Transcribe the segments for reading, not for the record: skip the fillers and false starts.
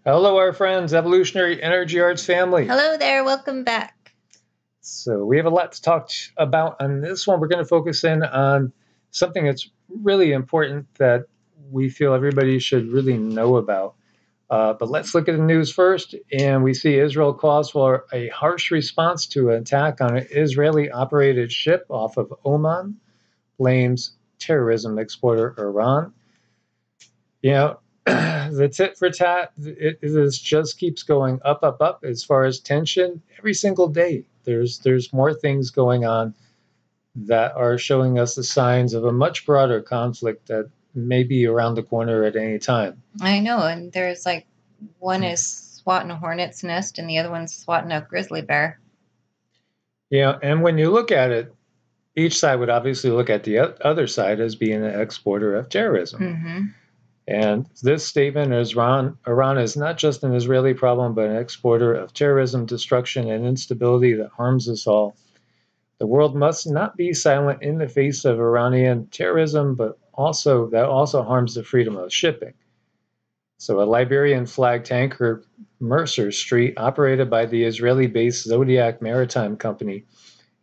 Hello, our friends, Evolutionary Energy Arts family. Hello there, welcome back. So we have a lot to talk about on this one. We're going to focus in on something that's really important that we feel everybody should really know about. But let's look at the news first. And we see Israel calls for a harsh response to an attack on an Israeli-operated ship off of Oman, blames terrorism exporter Iran. You know, the tit for tat, it just keeps going up as far as tension. Every single day, there's more things going on that are showing us the signs of a much broader conflict that may be around the corner at any time. I know, and there's like one is swatting a hornet's nest and the other one's swatting a grizzly bear. Yeah, and when you look at it, each side would obviously look at the other side as being an exporter of terrorism. Mm-hmm. And this statement is Iran is not just an Israeli problem, but an exporter of terrorism, destruction, and instability that harms us all. The world must not be silent in the face of Iranian terrorism, but that also harms the freedom of shipping. So a Liberian flag tanker, Mercer Street, operated by the Israeli-based Zodiac Maritime Company,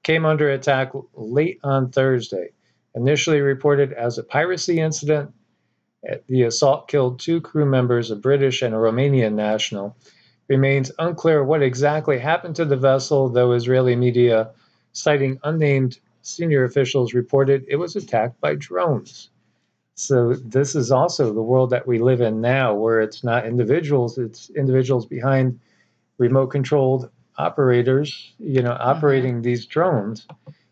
came under attack late on Thursday. Initially reported as a piracy incident, the assault killed 2 crew members, a British and a Romanian national. Remains unclear what exactly happened to the vessel, though Israeli media, citing unnamed senior officials, reported it was attacked by drones. So this is also the world that we live in now, where it's not individuals, it's individuals behind remote-controlled operators, operating these drones.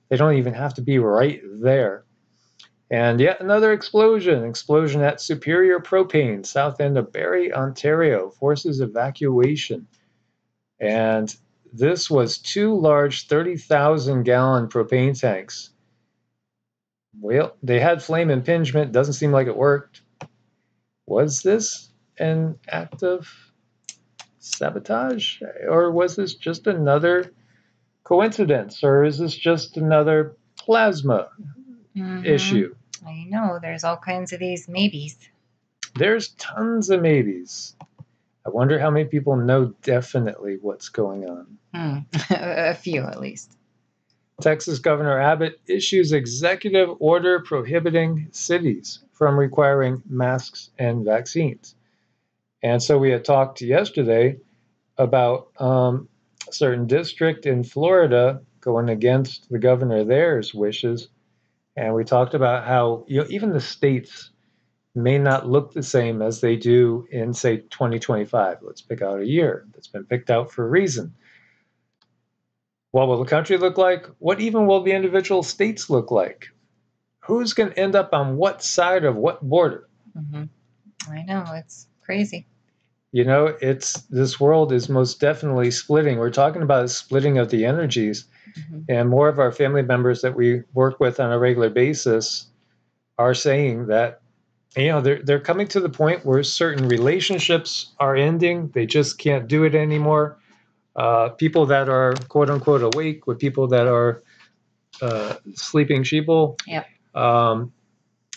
They don't even have to be right there. And yet another explosion at Superior Propane, south end of Barrie, Ontario, forces evacuation. And this was 2 large 30,000-gallon propane tanks. Well, they had flame impingement. Doesn't seem like it worked. Was this an act of sabotage? Or was this just another coincidence? Or is this just another plasma issue? I know, there's all kinds of these maybes. There's tons of maybes. I wonder how many people know definitely what's going on. A few at least. Texas Governor Abbott issues executive order prohibiting cities from requiring masks and vaccines. And so we had talked yesterday about a certain district in Florida going against the governor there's wishes. And we talked about how even the states may not look the same as they do in, say, 2025. Let's pick out a year that's been picked out for a reason. What will the country look like? What even will the individual states look like? Who's going to end up on what side of what border? I know, it's crazy. This world is most definitely splitting. We're talking about a splitting of the energies. And more of our family members that we work with on a regular basis are saying that, they're coming to the point where certain relationships are ending. They just can't do it anymore. People that are quote unquote awake with people that are sleeping sheeple. Yep.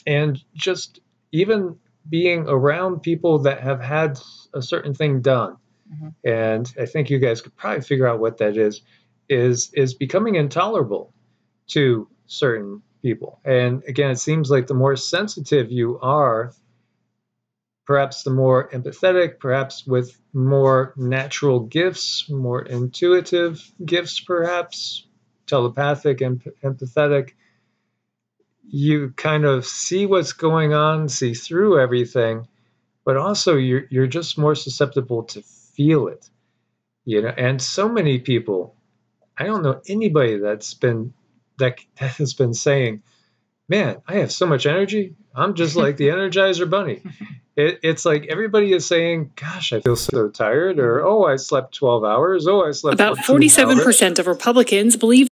And just even being around people that have had a certain thing done. And I think you guys could probably figure out what that is becoming intolerable to certain people. And again, it seems like the more sensitive you are, perhaps the more empathetic, perhaps with more natural gifts, more intuitive gifts, perhaps telepathic and empathetic, you kind of see what's going on, see through everything, but also you're just more susceptible to feel it. And so many people, I don't know anybody that has been saying, man, I have so much energy. I'm just like the Energizer Bunny. It's like everybody is saying, gosh, I feel so tired, or, oh, I slept 12 hours. Oh, I slept About 47% of Republicans believe.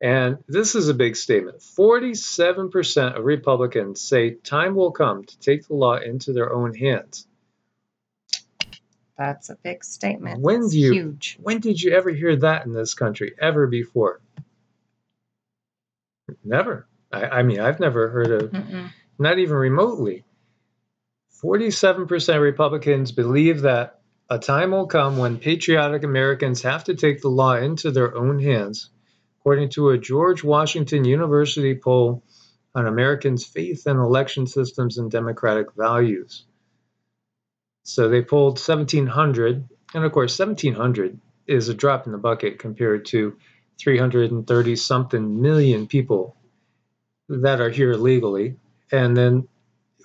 And this is a big statement. 47% of Republicans say time will come to take the law into their own hands. That's a big statement. That's huge. When did you ever hear that in this country, ever before? Never. I mean, I've never heard of, not even remotely. 47% of Republicans believe that a time will come when patriotic Americans have to take the law into their own hands, according to a George Washington University poll on Americans' faith in election systems and democratic values. So they polled 1,700, and of course 1,700 is a drop in the bucket compared to 330-something million people that are here legally, and then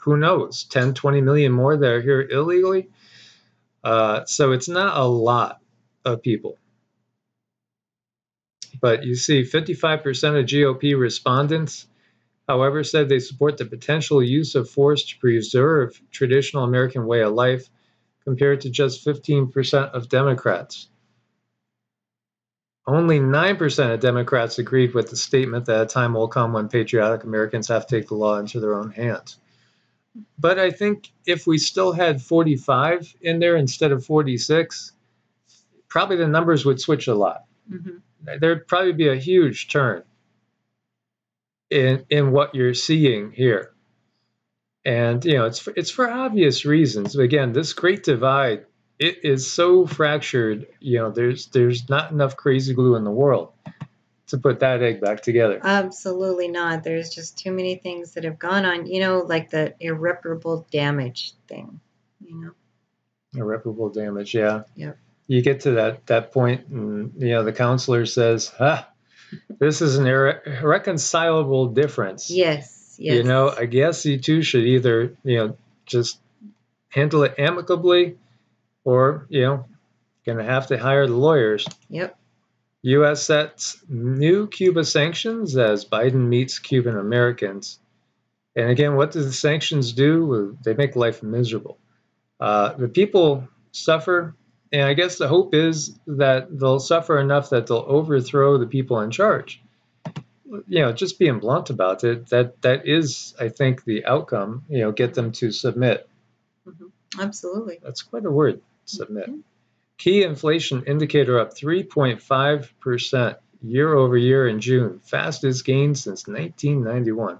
who knows, 10, 20 million more that are here illegally. So it's not a lot of people. But you see, 55% of GOP respondents, however, said they support the potential use of force to preserve traditional American way of life, compared to just 15% of Democrats. Only 9% of Democrats agreed with the statement that a time will come when patriotic Americans have to take the law into their own hands. But I think if we still had 45 in there instead of 46, probably the numbers would switch a lot. Mm-hmm. There'd probably be a huge turn in what you're seeing here. And, you know, it's for obvious reasons. Again, this great divide, it is so fractured, you know, there's not enough crazy glue in the world to put that egg back together. Absolutely not. There's just too many things that have gone on, you know, like the irreparable damage thing, you know. Irreparable damage, yeah. Yep. You get to that point, and, you know, the counselor says, this is an irreconcilable difference. Yes, yes. You know, I guess you two should either, you know, just handle it amicably, or, you know, going to have to hire the lawyers. Yep. U.S. sets new Cuba sanctions as Biden meets Cuban Americans. And again, what do the sanctions do? They make life miserable. The people suffer, and I guess the hope is that they'll suffer enough that they'll overthrow the people in charge. You know, just being blunt about it, that is, I think, the outcome, you know, get them to submit. Mm-hmm. Absolutely. That's quite a word, submit. Mm-hmm. Key inflation indicator up 3.5% year over year in June, fastest gain since 1991.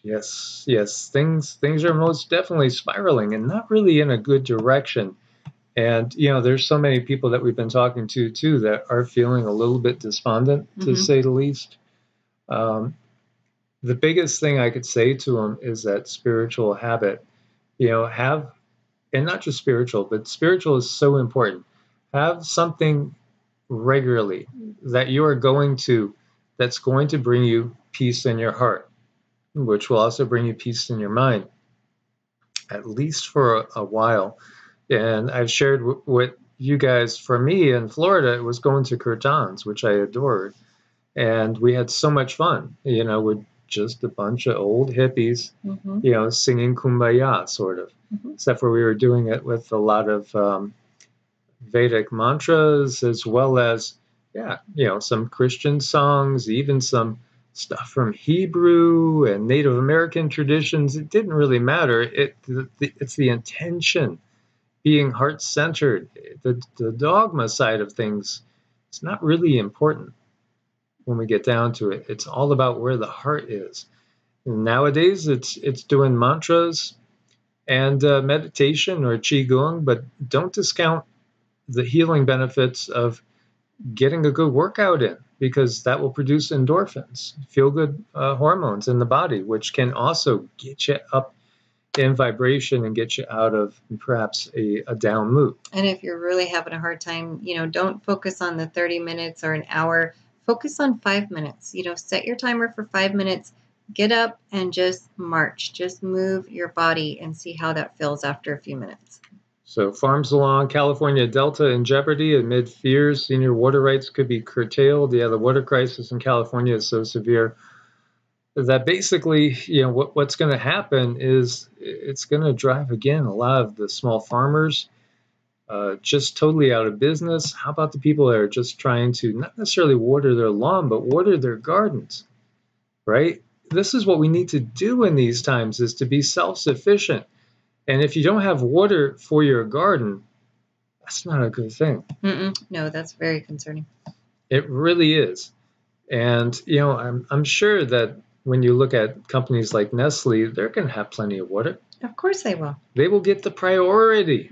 Yes, things are most definitely spiraling, and not really in a good direction. And, you know, there's so many people that we've been talking to, too, that are feeling a little bit despondent, to say the least. The biggest thing I could say to them is that spiritual habit, you know, and not just spiritual, but spiritual is so important. Have something regularly that you are going to, that's going to bring you peace in your heart, which will also bring you peace in your mind, at least for a while. And I've shared with you guys, for me in Florida, it was going to kirtans, which I adored. And we had so much fun, you know, with just a bunch of old hippies, you know, singing Kumbaya, sort of. Except for we were doing it with a lot of Vedic mantras, as well as, you know, some Christian songs, even some stuff from Hebrew and Native American traditions. It didn't really matter. It's the intention, being heart-centered. The dogma side of things, it's not really important when we get down to it. It's all about where the heart is. And nowadays, it's doing mantras and meditation or Qigong, but don't discount the healing benefits of getting a good workout in, because that will produce endorphins, feel-good hormones in the body, which can also get you up in vibration and get you out of perhaps a down mood. And if you're really having a hard time, you know, don't focus on the 30 minutes or an hour. Focus on 5 minutes. You know, set your timer for 5 minutes. Get up and just march. Just move your body and see how that feels after a few minutes. So farms along California Delta in jeopardy amid fears senior water rights could be curtailed. Yeah, the water crisis in California is so severe that basically, you know, what's going to happen is it's going to drive, again, a lot of the small farmers just totally out of business. How about the people that are just trying to not necessarily water their lawn, but water their gardens, right? This is what we need to do in these times, is to be self-sufficient. And if you don't have water for your garden, that's not a good thing. No, that's very concerning. It really is. And, you know, I'm sure that when you look at companies like Nestle, they're going to have plenty of water. Of course they will. They will get the priority.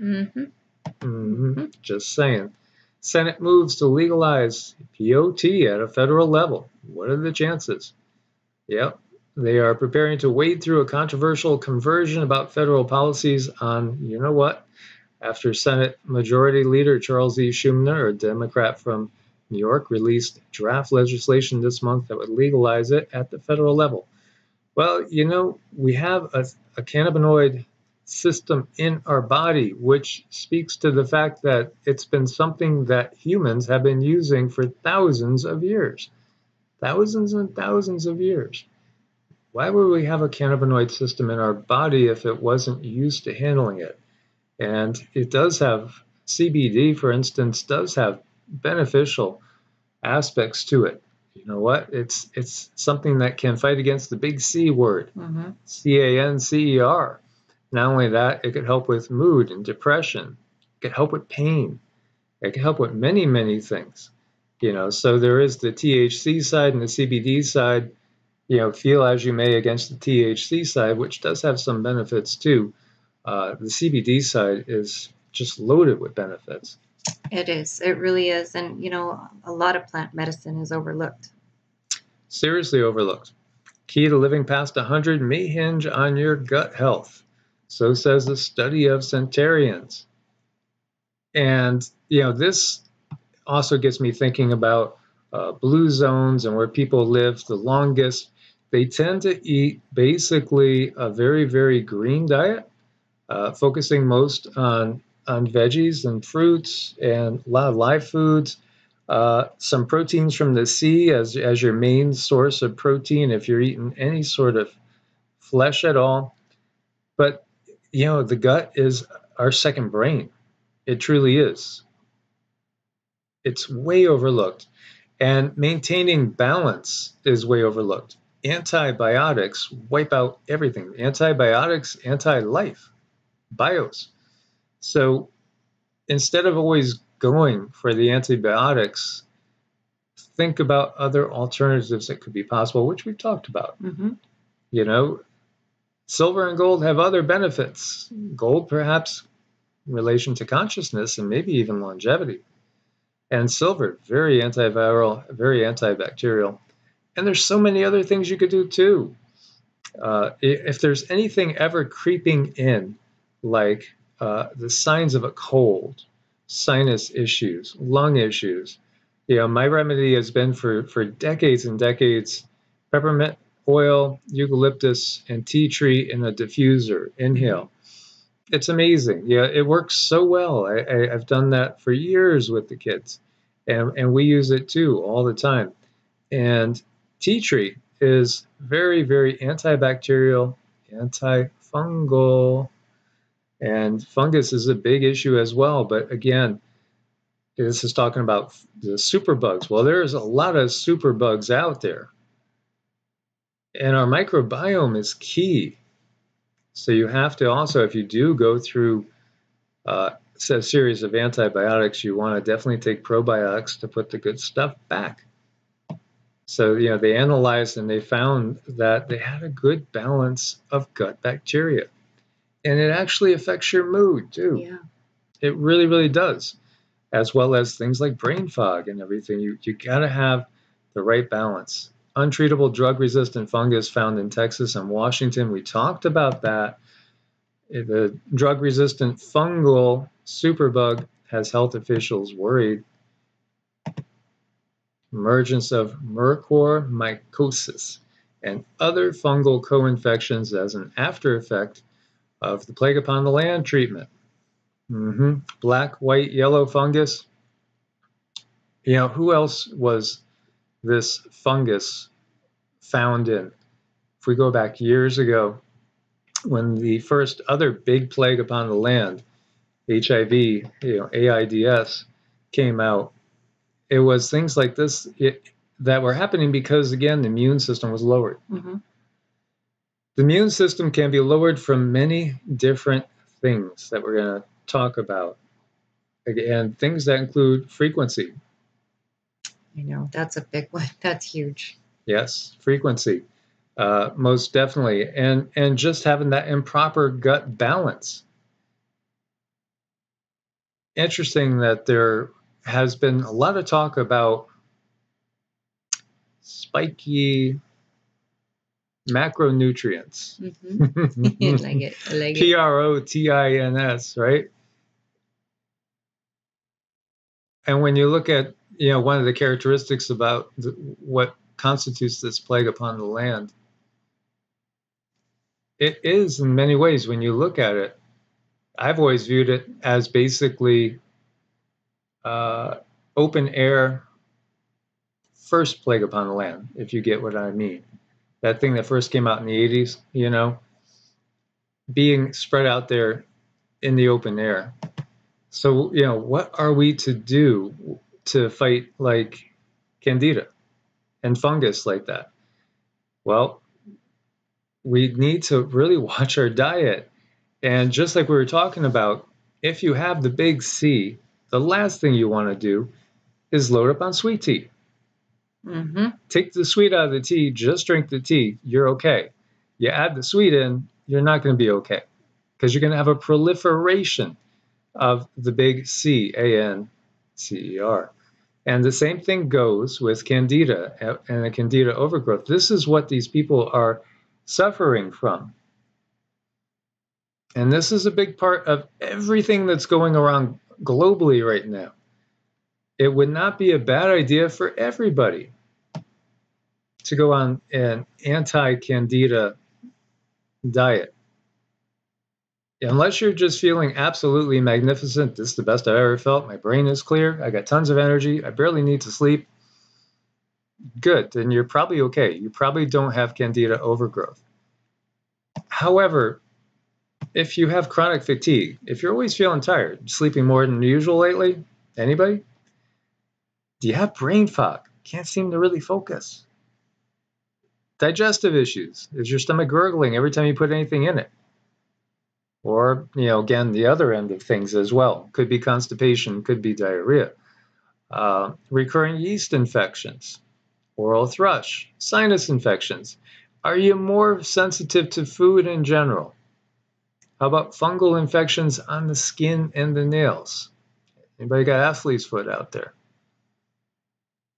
Just saying. Senate moves to legalize POT at a federal level. What are the chances? Yep. They are preparing to wade through a controversial conversion about federal policies on, you know what? After Senate Majority Leader Charles E. Schumer, a Democrat from New York, released draft legislation this month that would legalize it at the federal level. Well, you know, we have a cannabinoid system in our body, which speaks to the fact that it's been something that humans have been using for thousands of years. Thousands and thousands of years. Why would we have a cannabinoid system in our body if it wasn't used to handling it? And it does have, CBD, for instance, does have beneficial aspects to it. You know what? It's something that can fight against the big C word, CANCER. Not only that, it could help with mood and depression. It could help with pain. It can help with many, many things. You know, so there is the THC side and the CBD side. You know, feel as you may against the THC side, which does have some benefits too. The CBD side is just loaded with benefits. It is. It really is. And, you know, a lot of plant medicine is overlooked. Seriously overlooked. Key to living past 100 may hinge on your gut health. So says a study of centenarians. And, you know, this also gets me thinking about blue zones and where people live the longest. They tend to eat basically a very, very green diet, focusing most on veggies and fruits and a lot of live foods. Some proteins from the sea as your main source of protein if you're eating any sort of flesh at all. But, you know, the gut is our second brain. It truly is. It's way overlooked. And maintaining balance is way overlooked. Antibiotics wipe out everything. Antibiotics, anti-life, bios. So instead of always going for the antibiotics, think about other alternatives that could be possible, which we've talked about. You know, silver and gold have other benefits. Gold, perhaps, in relation to consciousness and maybe even longevity. And silver, very antiviral, very antibacterial. And there's so many other things you could do too. If there's anything ever creeping in, like the signs of a cold, sinus issues, lung issues, you know, my remedy has been for decades and decades, peppermint oil, eucalyptus, and tea tree in a diffuser. Inhale. It's amazing. Yeah, it works so well. I've done that for years with the kids, and we use it too all the time. And tea tree is very, very antibacterial, antifungal, and fungus is a big issue as well. But again, this is talking about the superbugs. Well, there's a lot of superbugs out there, and our microbiome is key. So you have to also, if you do go through a series of antibiotics, you want to definitely take probiotics to put the good stuff back. So, you know, they analyzed and they found that they had a good balance of gut bacteria. And it actually affects your mood too. Yeah. It really, really does. As well as things like brain fog and everything. You got to have the right balance. Untreatable drug-resistant fungus found in Texas and Washington. We talked about that. The drug-resistant fungal superbug has health officials worried. Emergence of mucormycosis and other fungal co-infections as an after effect of the plague upon the land treatment. Black, white, yellow fungus. You know, who else was this fungus found in? If we go back years ago, when the first other big plague upon the land, HIV, you know, AIDS, came out, it was things like this that were happening because, again, the immune system was lowered. The immune system can be lowered from many different things that we're going to talk about. Again, things that include frequency. I know, that's a big one. That's huge. Yes, frequency. most definitely. And just having that improper gut balance. Interesting that there has been a lot of talk about spiky macronutrients. I like it. I like it. Protins, right? And when you look at, one of the characteristics about what constitutes this plague upon the land, it is in many ways, when you look at it, I've always viewed it as basically open air first plague upon the land, if you get what I mean. That thing that first came out in the 80s, being spread out there in the open air. So, what are we to do to fight like Candida and fungus like that? Well, we need to really watch our diet. And just like we were talking about, if you have the big C, the last thing you want to do is load up on sweet tea. Take the sweet out of the tea, just drink the tea, you're okay. You add the sweet in, you're not going to be okay, because you're going to have a proliferation of the big C, A-N-C-E-R. And the same thing goes with Candida and the Candida overgrowth. This is what these people are suffering from. And this is a big part of everything that's going around globally right now. It would not be a bad idea for everybody to go on an anti-Candida diet. Unless you're just feeling absolutely magnificent, this is the best I've ever felt, my brain is clear, I got tons of energy, I barely need to sleep, good, then you're probably okay. You probably don't have Candida overgrowth. However, if you have chronic fatigue, if you're always feeling tired, sleeping more than usual lately, anybody? Do you have brain fog? Can't seem to really focus. Digestive issues. Is your stomach gurgling every time you put anything in it? Or, again, the other end of things as well. Could be constipation, could be diarrhea. Recurring yeast infections, oral thrush, sinus infections. Are you more sensitive to food in general? How about fungal infections on the skin and the nails? Anybody got athlete's foot out there?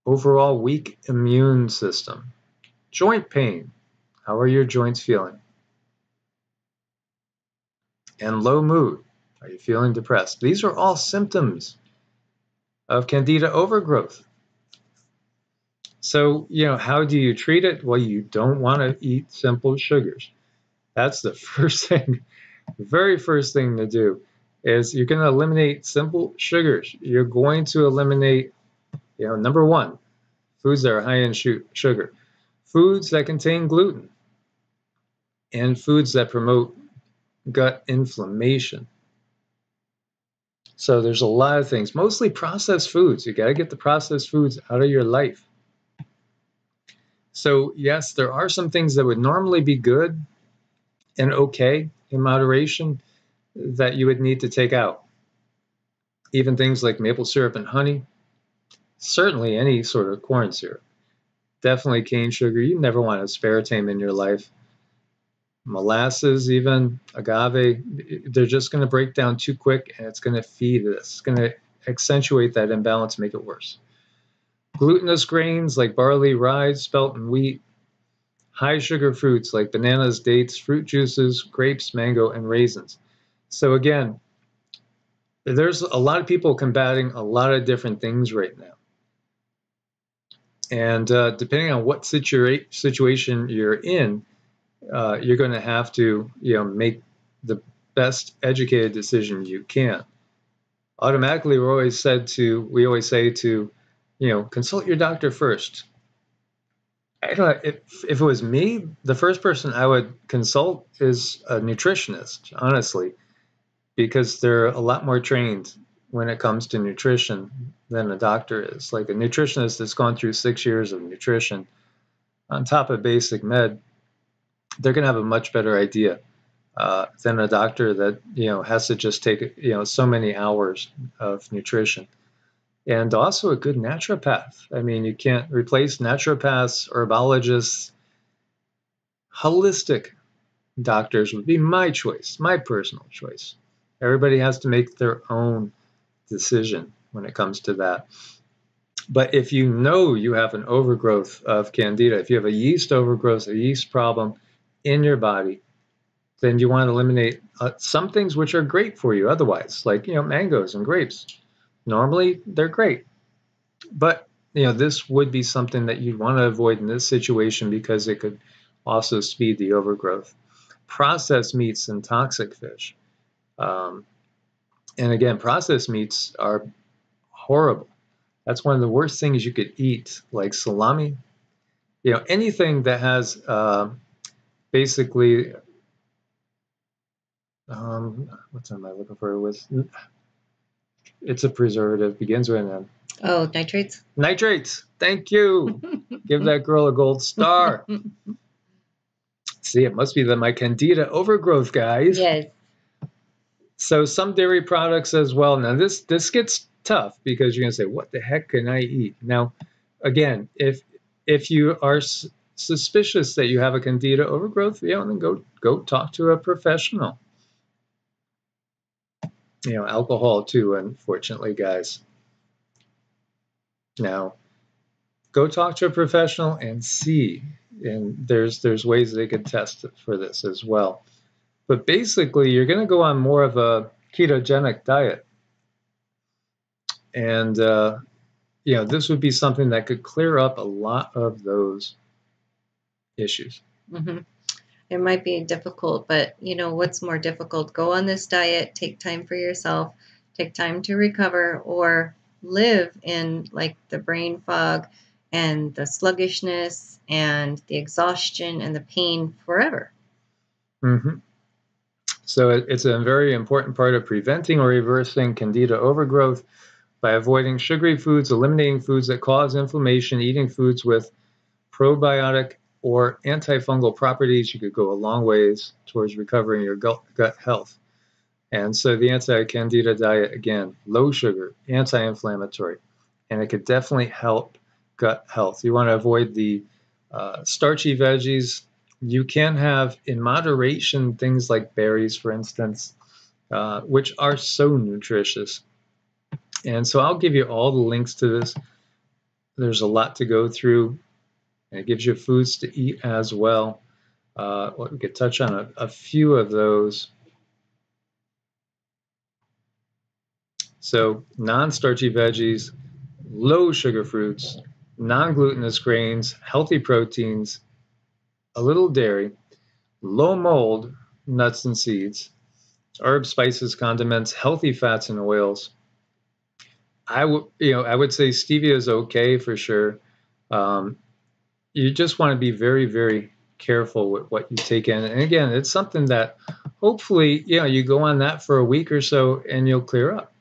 Overall weak immune system. Joint pain. How are your joints feeling? And low mood. Are you feeling depressed? These are all symptoms of Candida overgrowth. So, how do you treat it? Well, you don't want to eat simple sugars. That's the first thing, the very first thing to do is you're going to eliminate simple sugars. You're going to eliminate, number one, foods that are high in sugar, foods that contain gluten, and foods that promote gut inflammation. So there's a lot of things, mostly processed foods. You got to get the processed foods out of your life. So yes, there are some things that would normally be good and okay in moderation that you would need to take out. Even things like maple syrup and honey, certainly any sort of corn syrup, definitely cane sugar. You never want aspartame in your life. Molasses, even agave, they're just going to break down too quick, and it's going to feed this. It's going to accentuate that imbalance, make it worse. Glutinous grains like barley, rye, spelt, and wheat. High sugar fruits like bananas, dates, fruit juices, grapes, mango, and raisins. So again, there's a lot of people combating a lot of different things right now. And depending on what situation you're in, you're going to have to, make the best educated decision you can. Automatically, we always say to, consult your doctor first. I don't know, if it was me, the first person I would consult is a nutritionist, honestly, because they're a lot more trained when it comes to nutrition than a doctor is. Like a nutritionist that's gone through 6 years of nutrition on top of basic med, they're going to have a much better idea than a doctor that has to just take so many hours of nutrition. And also a good naturopath. I mean, you can't replace naturopaths, herbologists, Holistic doctors would be my choice, my personal choice. Everybody has to make their own decision when it comes to that. But if you know you have an overgrowth of Candida, if you have a yeast overgrowth, a yeast problem in your body, then you want to eliminate some things which are great for you otherwise, like, mangoes and grapes. Normally, they're great. But, this would be something that you'd want to avoid in this situation because it could also speed the overgrowth. Processed meats and toxic fish. And again, processed meats are horrible. That's one of the worst things you could eat, like salami. Anything that has basically, what am I looking for? It's a preservative, begins with an M. Oh, nitrates? Nitrates. Thank you. Give that girl a gold star. See, it must be my Candida overgrowth, guys. Yes. So some dairy products as well. Now, this gets tough because you're going to say, what the heck can I eat? Now, again, if you are suspicious that you have a Candida overgrowth, then go talk to a professional. Alcohol too, unfortunately, guys. Now, go talk to a professional and see. And there's ways they could test for this as well. But basically, you're going to go on more of a ketogenic diet. And, this would be something that could clear up a lot of those issues. Mm-hmm. It might be difficult, but what's more difficult? Go on this diet, take time for yourself, take time to recover, or live in like the brain fog and the sluggishness and the exhaustion and the pain forever. Mm-hmm. So it's a very important part of preventing or reversing Candida overgrowth by avoiding sugary foods, eliminating foods that cause inflammation, eating foods with probiotic or antifungal properties. You could go a long ways towards recovering your gut health. And so the anti-Candida diet, again, low sugar, anti-inflammatory, and it could definitely help gut health. You want to avoid the starchy veggies. You can have, in moderation, things like berries, for instance, which are so nutritious. And so I'll give you all the links to this. There's a lot to go through, and it gives you foods to eat as well. We could touch on a few of those. So non-starchy veggies, low sugar fruits, non-glutinous grains, healthy proteins, a little dairy, low mold nuts and seeds, herbs, spices, condiments, healthy fats and oils. I would say stevia is okay for sure. You just want to be very, very careful with what you take in. And again, it's something that hopefully, you go on that for a week or so and you'll clear up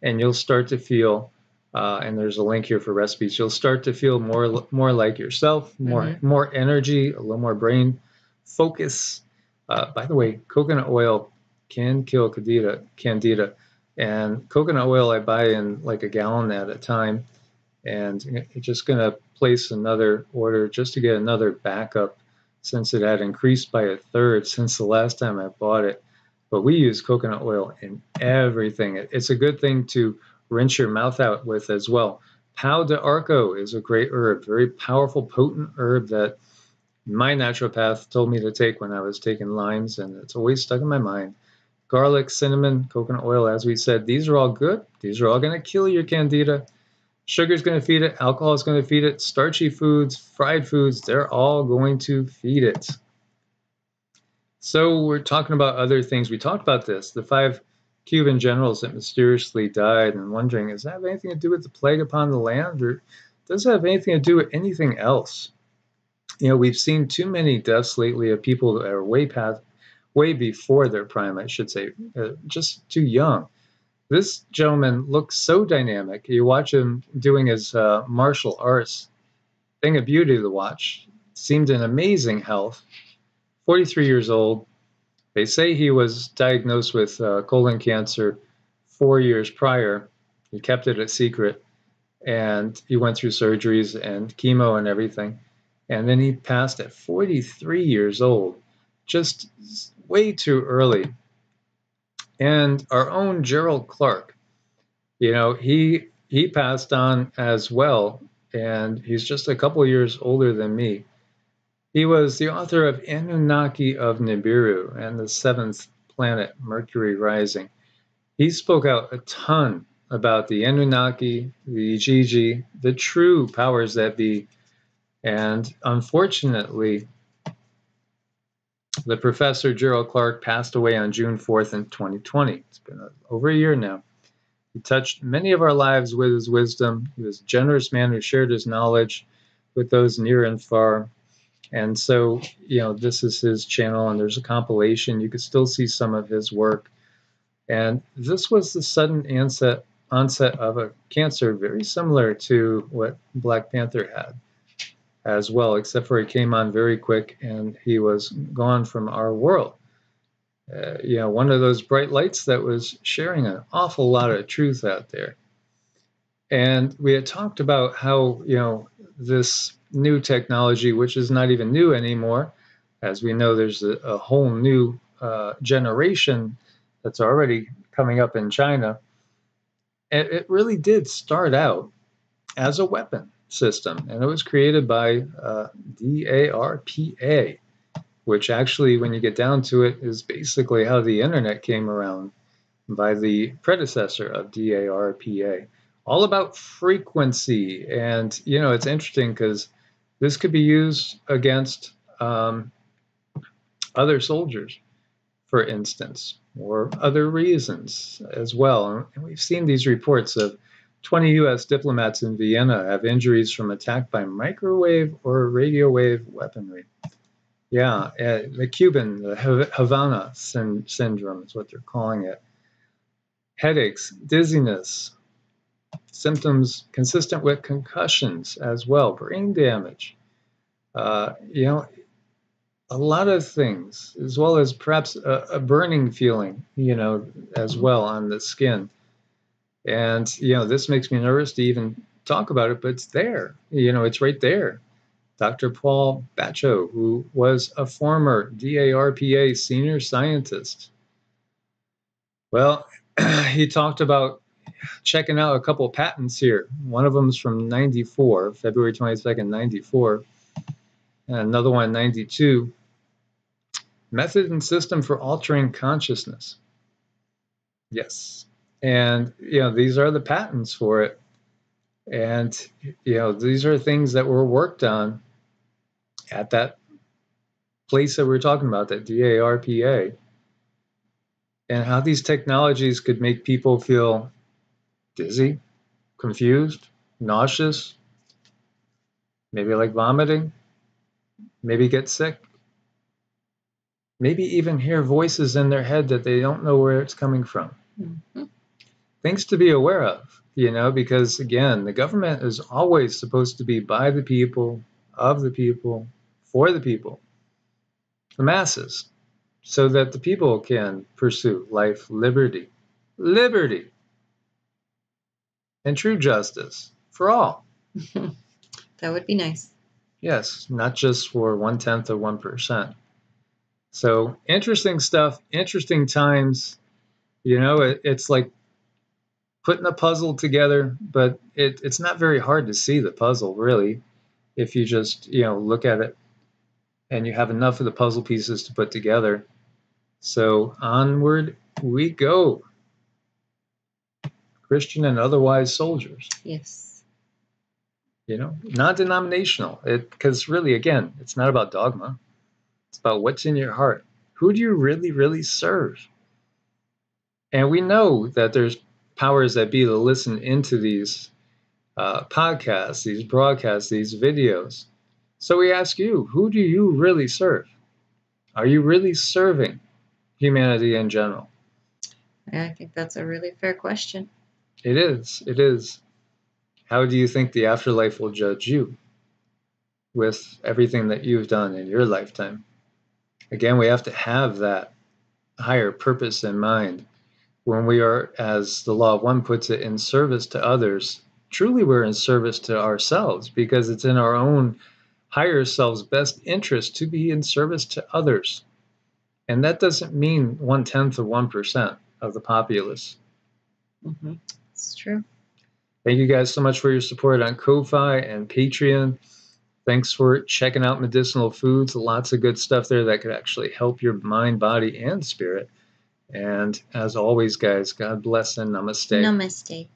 and you'll start to feel, and there's a link here for recipes, you'll start to feel more like yourself, more energy, a little more brain focus. By the way, coconut oil can kill Candida. And coconut oil I buy in like a gallon at a time. And I'm just going to place another order just to get another backup since it had increased by 1/3 since the last time I bought it. But we use coconut oil in everything. It's a good thing to rinse your mouth out with as well. Pau de arco is a great herb, very powerful, potent herb that my naturopath told me to take when I was taking Lymes, and it's always stuck in my mind. Garlic, cinnamon, coconut oil, as we said, these are all good. These are all going to kill your Candida. Sugar is going to feed it. Alcohol is going to feed it. Starchy foods, fried foods, they're all going to feed it. So we're talking about other things. We talked about this, the 5 Cuban generals that mysteriously died, and wondering, does that have anything to do with the plague upon the land, or does it have anything to do with anything else? We've seen too many deaths lately of people that are way before their prime, I should say, just too young. This gentleman looks so dynamic. You watch him doing his martial arts, thing of beauty to watch. Seemed in amazing health. 43 years old. They say he was diagnosed with colon cancer 4 years prior. He kept it a secret, and he went through surgeries and chemo and everything. And then he passed at 43 years old, just way too early. And our own Gerald Clark, he passed on as well, and he's just a couple years older than me. He was the author of Anunnaki of Nibiru and the seventh planet, Mercury rising. He spoke out a ton about the Anunnaki, the Gigi, the true powers that be. And unfortunately, the professor Gerald Clark passed away on June 4th in 2020. It's been over a year now. He touched many of our lives with his wisdom. He was a generous man who shared his knowledge with those near and far. And so, this is his channel, and there's a compilation. You could still see some of his work. And this was the sudden onset of a cancer very similar to what Black Panther had as well, except for he came on very quick and he was gone from our world. One of those bright lights that was sharing an awful lot of truth out there. And we had talked about how, this new technology, which is not even new anymore, as we know, there's a whole new generation that's already coming up in China. And it really did start out as a weapon system, and it was created by DARPA, which actually, when you get down to it, is basically how the internet came around, by the predecessor of DARPA. All about frequency. And, it's interesting because this could be used against other soldiers, for instance, or other reasons as well. And we've seen these reports of 20 U.S. diplomats in Vienna have injuries from attack by microwave or radio wave weaponry. Yeah, the Cuban, the Havana syndrome is what they're calling it. Headaches, dizziness, symptoms consistent with concussions as well, brain damage. A lot of things, as well as perhaps a burning feeling, as well on the skin. And, this makes me nervous to even talk about it, but it's there. It's right there. Dr. Paul Bitchute, who was a former DARPA senior scientist. Well, he talked about checking out a couple of patents here. One of them is from 94, February 22nd, 94. And another one, 92. Method and system for altering consciousness. Yes. And, these are the patents for it. And, these are things that were worked on at that place that we're talking about, that DARPA. And how these technologies could make people feel dizzy, confused, nauseous, maybe like vomiting, maybe get sick, maybe even hear voices in their head that they don't know where it's coming from. Mm-hmm. Things to be aware of, because again, the government is always supposed to be by the people, of the people, for the people, the masses, so that the people can pursue life, liberty, and true justice for all. That would be nice. Yes, not just for 1/10 of 1%. So interesting stuff, interesting times. It's like putting a puzzle together, but it's not very hard to see the puzzle, really, if you just, look at it and you have enough of the puzzle pieces to put together. So onward we go. Christian and otherwise soldiers. Yes. Non-denominational. Because really, again, it's not about dogma. It's about what's in your heart. Who do you really, really serve? And we know that there's powers that be to listen into these podcasts, these broadcasts, these videos. So we ask you, who do you really serve? Are you really serving humanity in general? I think that's a really fair question. It is. How do you think the afterlife will judge you with everything that you've done in your lifetime? Again, we have to have that higher purpose in mind. When we are, as the Law of One puts it, in service to others, truly we're in service to ourselves, because it's in our own higher self's best interest to be in service to others. And that doesn't mean 1/10 of 1% of the populace. Mm-hmm. It's true. Thank you guys so much for your support on Ko-Fi and Patreon. Thanks for checking out Medicinal Foods. Lots of good stuff there that could actually help your mind, body, and spirit. And as always, guys, God bless and namaste. Namaste.